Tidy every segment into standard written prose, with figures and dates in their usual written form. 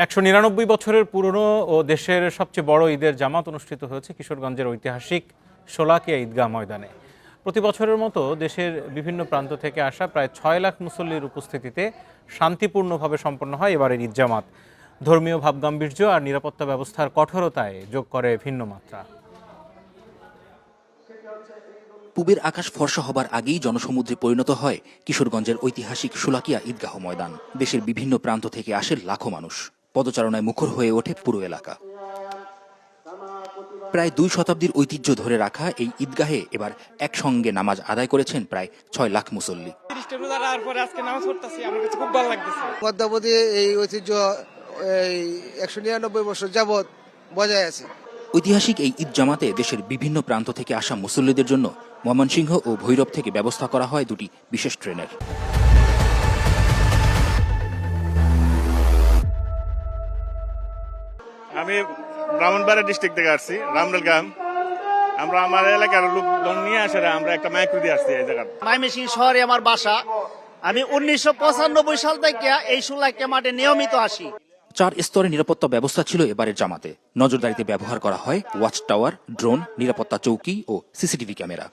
১৯৯ বছরের পুরনো ও দেশের সবচেয়ে বড় ঈদের জামাত অনুষ্ঠিত হয়েছে কিশোরগঞ্জের ঐতিহাসিক শোলাকিয়া ঈদগাহ ময়দানে। প্রতি বছরের মতো দেশের বিভিন্ন প্রান্ত থেকে আসা প্রায় ৬ লাখ মুসল্লির উপস্থিতিতে শান্তিপূর্ণভাবে সম্পন্ন হয় এবারের ঈদ জামাত। ধর্মীয় ভাবগাম্ভীর্য আর নিরাপত্তা ব্যবস্থার কঠোরতায় যোগ করে ভিন্ন মাত্রা। পূবের আকাশ ফর্সা হবার আগেই জনসমুদ্রে পরিণত হয় কিশোরগঞ্জের ঐতিহাসিক শোলাকিয়া ঈদগাহ ময়দান। দেশের বিভিন্ন প্রান্ত থেকে আসে লাখো মানুষ। পদচারণায় মুখর হয়ে ওঠে পুরো এলাকা। প্রায় ২ শতাব্দীর ঐতিহ্য ধরে রাখা এই ঈদগাহে এবার একসঙ্গে নামাজ আদায় করেছেন প্রায় ৬ লাখ মুসল্লি। পদ্মাবতী এই ঐতিহ্য ১৯৯ বছর যাবৎ বজায় আছে। ঐতিহাসিক এই ঈদ জামাতে দেশের বিভিন্ন প্রান্ত থেকে আসা মুসল্লিদের জন্য ময়মনসিংহ ও ভৈরব থেকে ব্যবস্থা করা হয় দুটি বিশেষ ট্রেনের। আমি ব্রাহ্মণবাড়িয়া ডিস্ট্রিক্ট থেকে আসছি, রামরেল গ্রাম। আমরা আমার এলাকার লোকজন নিয়ে আসে আমরা একটা মাইক্রো দিয়ে আসছি এই জায়গা। ময়মনসিংহ শহরে আমার বাসা। আমি ১৯৯৫ সাল থেকে এই শোলাকিয়া মাঠে নিয়মিত আসি। ৪ স্তরে নিরাপত্তা ব্যবস্থা ছিল এবারের জামাতে। নজরদারিতে ব্যবহার করা হয় ওয়াচ টাওয়ার, ড্রোন, নিরাপত্তা চৌকি ও সিসিটিভি ক্যামেরা।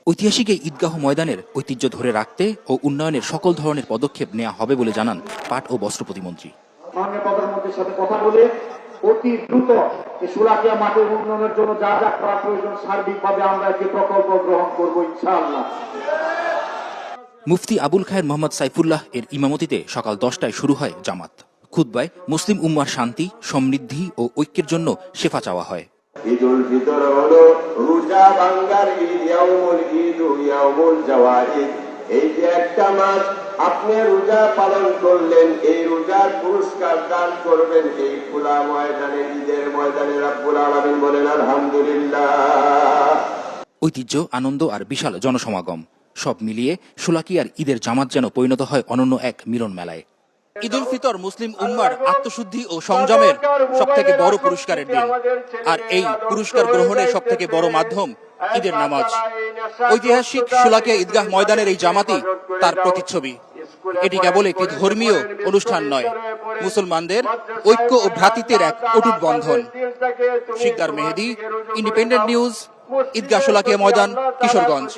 ঐতিহাসিক এই ঈদগাহ ময়দানের ঐতিহ্য ধরে রাখতে ও উন্নয়নের সকল ধরনের পদক্ষেপ নেওয়া হবে বলে জানান পাট ও বস্ত্র প্রতিমন্ত্রী। মাননীয় প্রধানমন্ত্রীর সাথে কথা বলে অতি দ্রুত এই শোলাকিয়া মাঠের উন্নয়নের জন্য যা যা করা প্রয়োজন সার্বিকভাবে আমরা একটি প্রকল্প গ্রহণ করব ইনশাআল্লাহ। মুফতি আবুল খায়ের মোহাম্মদ সাইফুল্লাহ এর ইমামতিতে সকাল 10টায় শুরু হয় জামাত। খুতবায় মুসলিম উম্মার শান্তি, সমৃদ্ধি ও ঐক্যের জন্য শেফা চাওয়া হয়। ঈদুল ফিতর হলো রোজা ভাঙ্গার ঈদ, ইয়াউমুল জাওয়াইদ। এই যে একটা মাস আপনি রোজা পালন করলেন, এই রোজার পুরস্কার দান করবেন এই খোলা ময়দানে, ঈদের ময়দানে। রাব্বুল আলামিন বলেন আলহামদুলিল্লাহ। ঐতিহ্য, আনন্দ আর বিশাল জনসমাগম সব মিলিয়ে শোলাকিয়ার ঈদের জামাত যেন পরিণত হয় অনন্য এক মিলন মেলায়। ঈদুল ফিতর মুসলিম উম্মার আত্মশুদ্ধি ও সংযমের সবথেকে বড় পুরস্কারের দিন, আর এই পুরস্কার গ্রহণের সবথেকে বড় মাধ্যম ঈদের নামাজ। ঐতিহাসিক শোলাকিয়া ঈদগাহ ময়দানের এই জামাতই তার প্রতিচ্ছবি। এটি কেবল একটি ধর্মীয় অনুষ্ঠান নয়, মুসলমানদের ঐক্য ও ভ্রাতৃত্বের এক অটুট বন্ধন। শিকদার মেহেদি, ইন্ডিপেন্ডেন্ট নিউজ, ঈদগাহ শোলাকিয়া ময়দান, কিশোরগঞ্জ।